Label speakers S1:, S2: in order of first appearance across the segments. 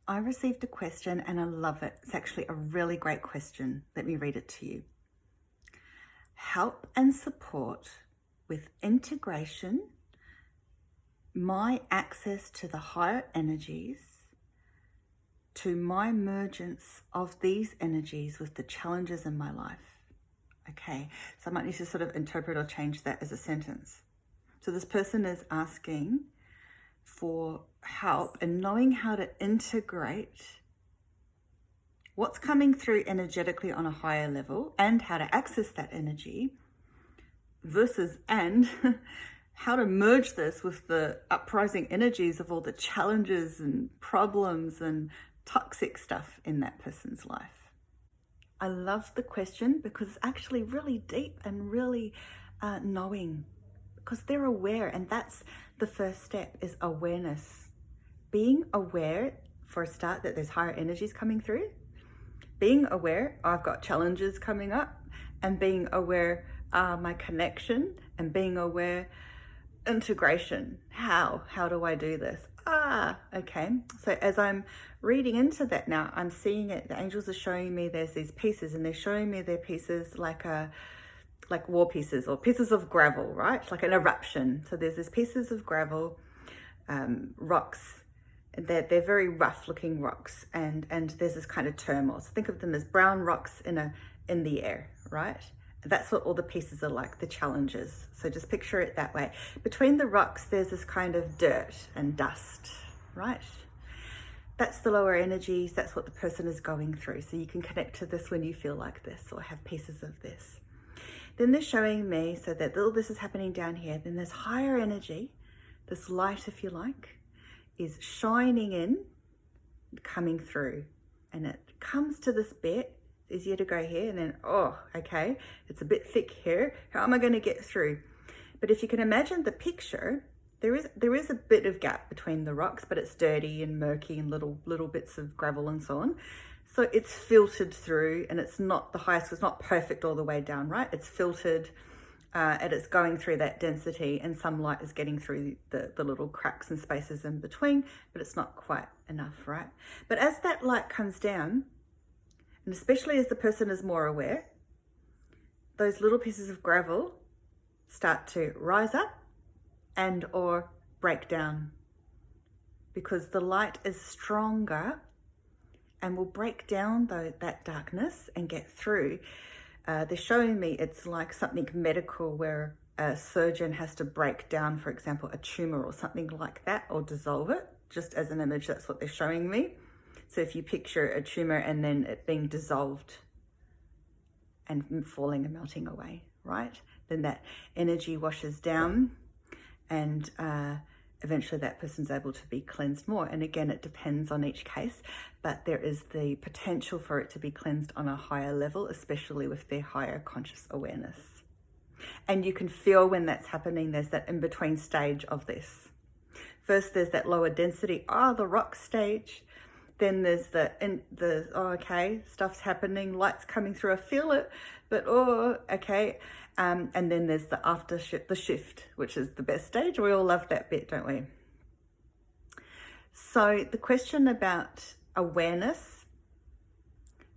S1: I received a question and I love it. It's actually a really great question. Let me read it to you. Help and support with integration, my access to the higher energies, to my emergence of these energies with the challenges in my life. Okay, so I might need to sort of interpret or change that as a sentence. So this person is asking for help in knowing how to integrate what's coming through energetically on a higher level and how to access that energy versus how to merge this with the uprising energies of all the challenges and problems and toxic stuff in that person's life. I love the question because it's actually really deep and really knowing, because they're aware, and that's the first step, is awareness. Being aware, for a start, that there's higher energies coming through. Being aware, I've got challenges coming up, and being aware, my connection, and being aware, integration. How do I do this? Okay. So as I'm reading into that now, I'm seeing it. The angels are showing me there's these pieces, and they're showing me they're pieces like war pieces or pieces of gravel, right? Like an eruption. So there's these pieces of gravel, rocks. They're very rough looking rocks, and there's this kind of turmoil. So think of them as brown rocks in the air, right? That's what all the pieces are like, the challenges. So just picture it that way. Between the rocks, there's this kind of dirt and dust, right? That's the lower energies. That's what the person is going through. So you can connect to this when you feel like this or have pieces of this. Then they're showing me, so that all this is happening down here. Then this higher energy, this light, if you like, is shining in, coming through. And it comes to this bit. It's easier to go here, and then, okay, it's a bit thick here. How am I going to get through? But if you can imagine the picture, there is a bit of gap between the rocks, but it's dirty and murky and little bits of gravel and so on. So it's filtered through, and it's not the highest, it's not perfect all the way down, right? It's filtered, and it's going through that density, and some light is getting through the little cracks and spaces in between, but it's not quite enough, right? But as that light comes down, and especially as the person is more aware, those little pieces of gravel start to rise up and or break down, because the light is stronger and will break down that darkness and get through. They're showing me it's like something medical where a surgeon has to break down, for example, a tumor or something like that, or dissolve it. Just as an image, that's what they're showing me. So if you picture a tumor and then it being dissolved and falling and melting away, right? Then that energy washes down, and eventually that person's able to be cleansed more. And again, it depends on each case, but there is the potential for it to be cleansed on a higher level, especially with their higher conscious awareness. And you can feel when that's happening, there's that in-between stage of this. First, there's that lower density, the rock stage. Then there's okay, stuff's happening, light's coming through, I feel it, but okay. And then there's the shift, which is the best stage. We all love that bit, don't we? So the question about awareness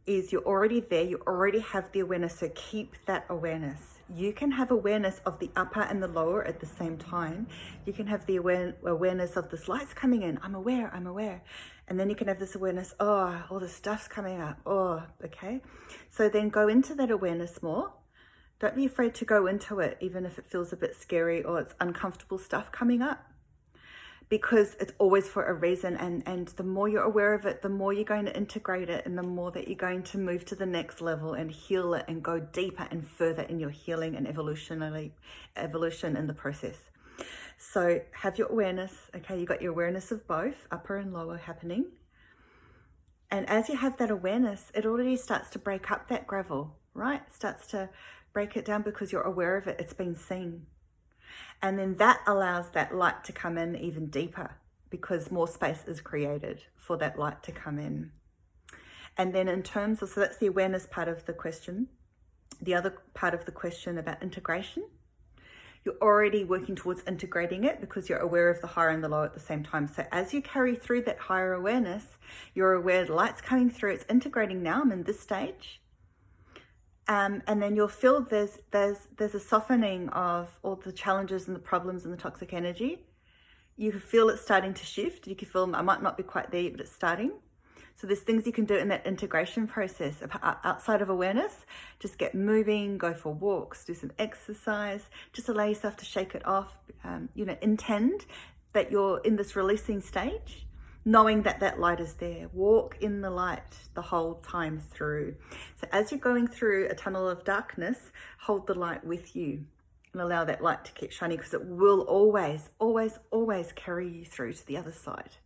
S1: is, you're already there, you already have the awareness, so keep that awareness. You can have awareness of the upper and the lower at the same time. You can have the awareness of this light's coming in, I'm aware. And then you can have this awareness, all the stuff's coming up, okay. So then go into that awareness more. Don't be afraid to go into it, even if it feels a bit scary or it's uncomfortable stuff coming up, because it's always for a reason. And the more you're aware of it, the more you're going to integrate it, and the more that you're going to move to the next level and heal it and go deeper and further in your healing and evolution in the process. So have your awareness, okay? You got your awareness of both, upper and lower, happening. And as you have that awareness, it already starts to break up that gravel, right? It starts to break it down because you're aware of it. It's been seen. And then that allows that light to come in even deeper, because more space is created for that light to come in. And then in terms of, so that's the awareness part of the question. The other part of the question about integration You're already working towards integrating it because you're aware of the higher and the low at the same time. So as you carry through that higher awareness, you're aware the light's coming through, it's integrating now, I'm in this stage. And then you'll feel there's a softening of all the challenges and the problems and the toxic energy. You can feel it starting to shift. You can feel, I might not be quite there yet, but it's starting. So there's things you can do in that integration process outside of awareness. Just get moving, go for walks, do some exercise, just allow yourself to shake it off. Intend that you're in this releasing stage, knowing that that light is there. Walk in the light the whole time through. So as you're going through a tunnel of darkness, hold the light with you and allow that light to keep shining, because it will always, always, always carry you through to the other side.